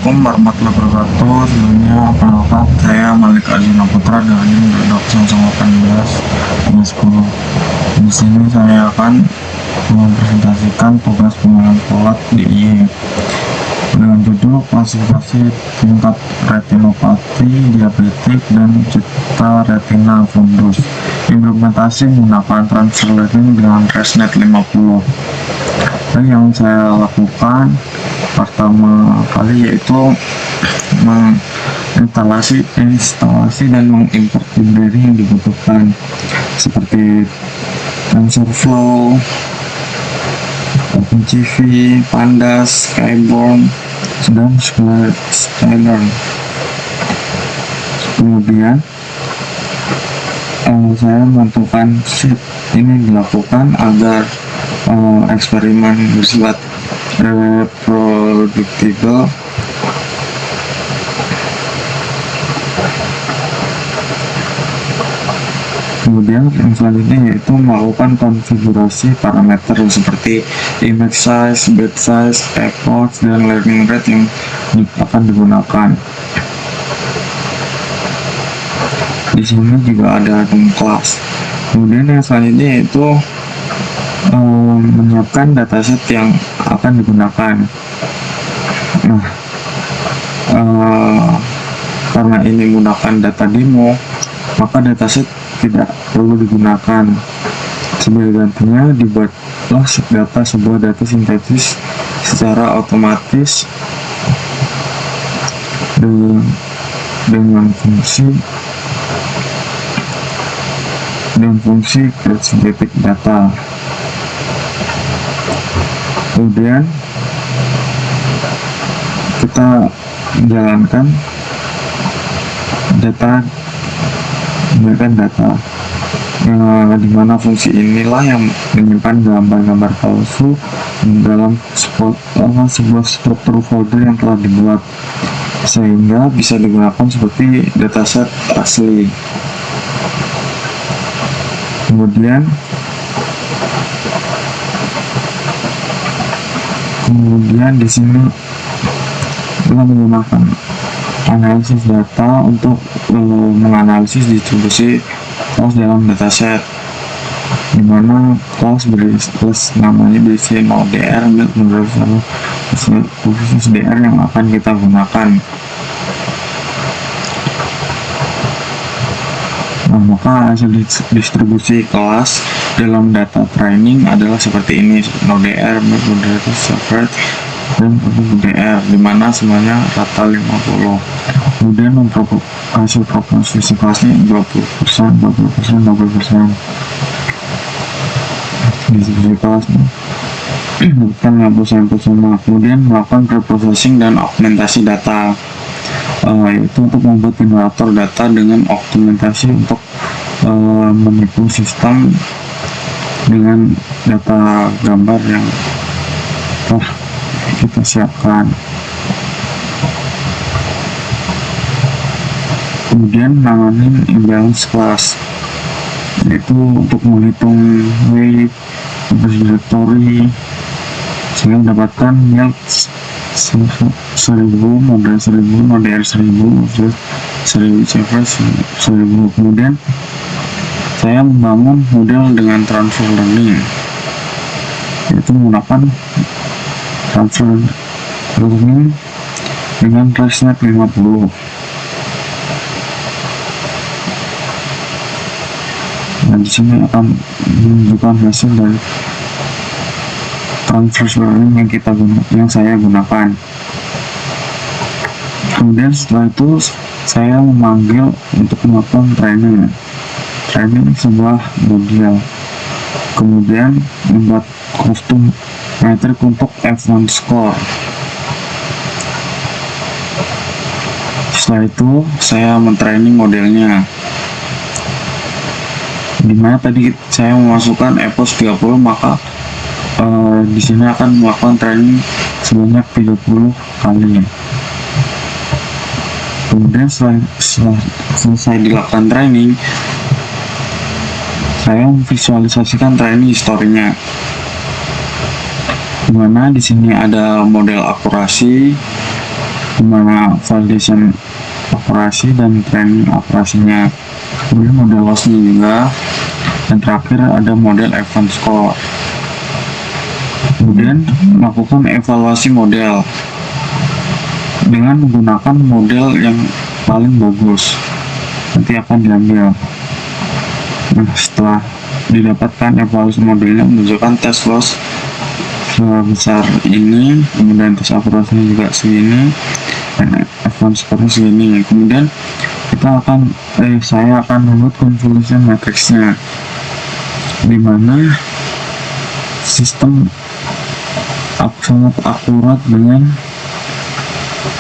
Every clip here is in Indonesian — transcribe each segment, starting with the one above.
Assalamualaikum warahmatullahi wabarakatuh. Sebelumnya perkenalkan saya Malik Adina Putra dari Dosen 18 10. Di sini saya akan mempresentasikan tugas pengenalan pola di IE dengan judul klasifikasi tingkat retinopati diabetik dan cita retina fundus. Implementasi menggunakan transfer learning dengan ResNet 50. Dan yang saya lakukan pertama kali yaitu menginstalasi dan mengimport library yang dibutuhkan seperti TensorFlow, OpenCV, Pandas, Skyborn, dan Skylern. Kemudian saya menentukan sheet ini dilakukan agar eksperimen bersifat reproducible. Kemudian yang selanjutnya yaitu melakukan konfigurasi parameter seperti image size, bed size, epoch, dan learning rate yang akan digunakan. Di sini juga ada kelas. Kemudian yang selanjutnya yaitu menyiapkan dataset yang akan digunakan. Nah, karena ini menggunakan data demo, maka dataset tidak perlu digunakan. Sebagai gantinya dibuatlah sebuah data sintetis secara otomatis dengan fungsi create synthetic data. Kemudian kita jalankan data di mana fungsi inilah yang menyimpan gambar-gambar palsu dalam sebuah struktur folder yang telah dibuat sehingga bisa digunakan seperti dataset asli. Kemudian di sini kita menggunakan analisis data untuk menganalisis distribusi kelas dalam dataset, dimana kelas namanya berisi DR khusus DR yang akan kita gunakan. Nah, maka hasil distribusi kelas dalam data training adalah seperti ini: NoDR, Moderator, Separate, dan DR, dimana semuanya rata 50. Kemudian hasil proposisi kelasnya 20%, 20%, 20%. Distribusi kelasnya bukan 50%. Kemudian melakukan preprocessing dan augmentasi data, yaitu untuk membuat generator data dengan optimalisasi untuk menipu sistem dengan data gambar yang telah kita siapkan. Kemudian nanganin imbalance class, yaitu untuk menghitung weight, trajectory sehingga mendapatkan yield 1000, model 1000, model 1000, 1000. Kemudian saya membangun model dengan transfer learning, yaitu menggunakan transfer learning dengan ResNet 50. Nah, di sini akan menunjukkan hasil dari transfer learning yang saya gunakan. Kemudian setelah itu saya memanggil untuk melakukan training sebuah model. Kemudian membuat custom metrik untuk F1 score. Setelah itu saya mentraining modelnya, dimana tadi saya memasukkan epoch 30, maka di sini akan melakukan training sebanyak 30 kali. Kemudian setelah selesai dilakukan training, saya memvisualisasikan training historinya, dimana di sini ada model akurasi, dimana validation operasi dan training operasinya, kemudian model lossnya juga, dan terakhir ada model event score. Kemudian melakukan evaluasi model dengan menggunakan model yang paling bagus nanti akan diambil. Nah, setelah didapatkan evaluasi modelnya menunjukkan tes loss sebesar ini, kemudian tes akurasinya juga segini, dan event score segini. Kemudian saya akan membuat convolution matrixnya, dimana sistem sangat akurat dengan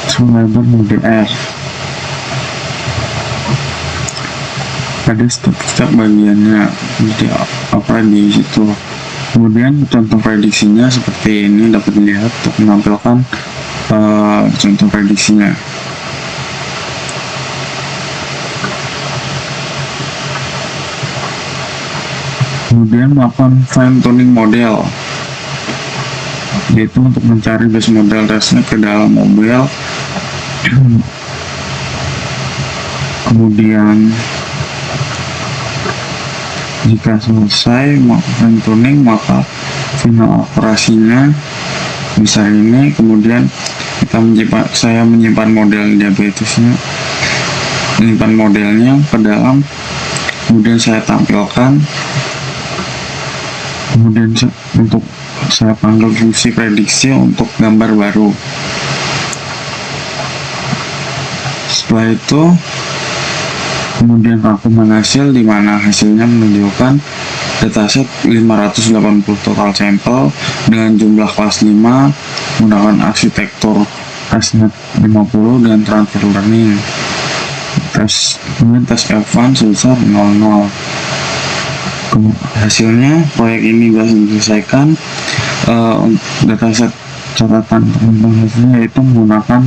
sumber MDR pada setiap bagiannya, jadi apa di situ. Kemudian contoh prediksinya seperti ini dapat dilihat untuk menampilkan contoh prediksinya. Kemudian melakukan fine tuning model, yaitu untuk mencari base model testnya ke dalam mobil. Kemudian jika selesai fine tuning, maka final operasinya bisa ini. Kemudian saya menyimpan model diabetesnya, menyimpan modelnya ke dalam, kemudian saya tampilkan. Kemudian untuk saya panggil fungsi prediksi untuk gambar baru. Setelah itu kemudian rangkuman hasil, di mana hasilnya menunjukkan dataset 580 total sampel dengan jumlah kelas 5 menggunakan arsitektur ResNet 50 dan transfer learning. Kemudian tes F1 sebesar 00. Hasilnya proyek ini sudah diselesaikan. Dataset catatan tentang hasilnya yaitu menggunakan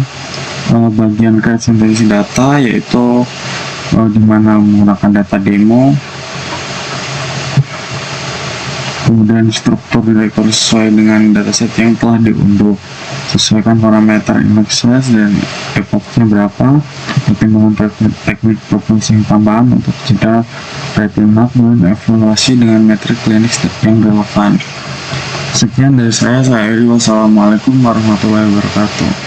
bagian representasi data, yaitu dimana menggunakan data demo, kemudian struktur direktur sesuai dengan dataset yang telah diunduh, sesuaikan parameter image size dan epochnya berapa, pertimbangan teknik processing tambahan untuk jeda retina, dan evaluasi dengan metrik klinis yang relevan. Sekian dari saya Eri. Wassalamualaikum warahmatullahi wabarakatuh.